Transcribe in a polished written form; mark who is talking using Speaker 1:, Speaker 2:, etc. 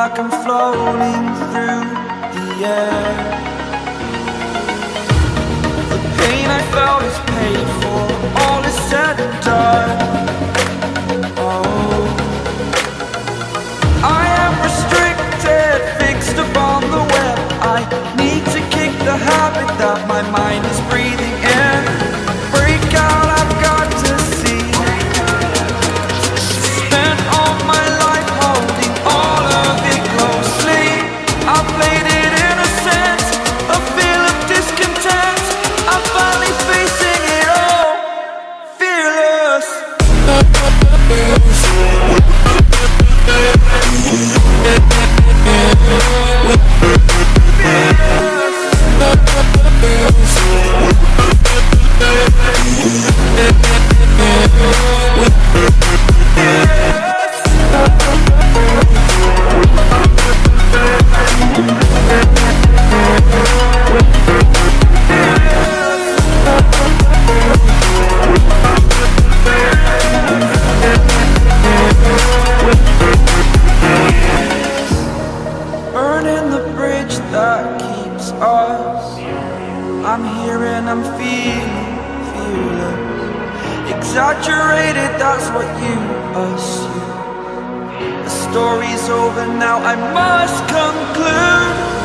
Speaker 1: like I'm floating through the air. The pain I felt is paid for, all is said and done. Oh, I am restricted, fixed upon the web. I need to kick the habit that my mind is breathing in. Break out, I've got to see. Spent all my life holding all of it closely. I played it innocent, a feel of discontent. I'm finally facing it all, fearless. Burning the bridge that keeps us. I'm here and I'm feeling fearless. Exaggerated, that's what you assume. The story's over now, I must conclude.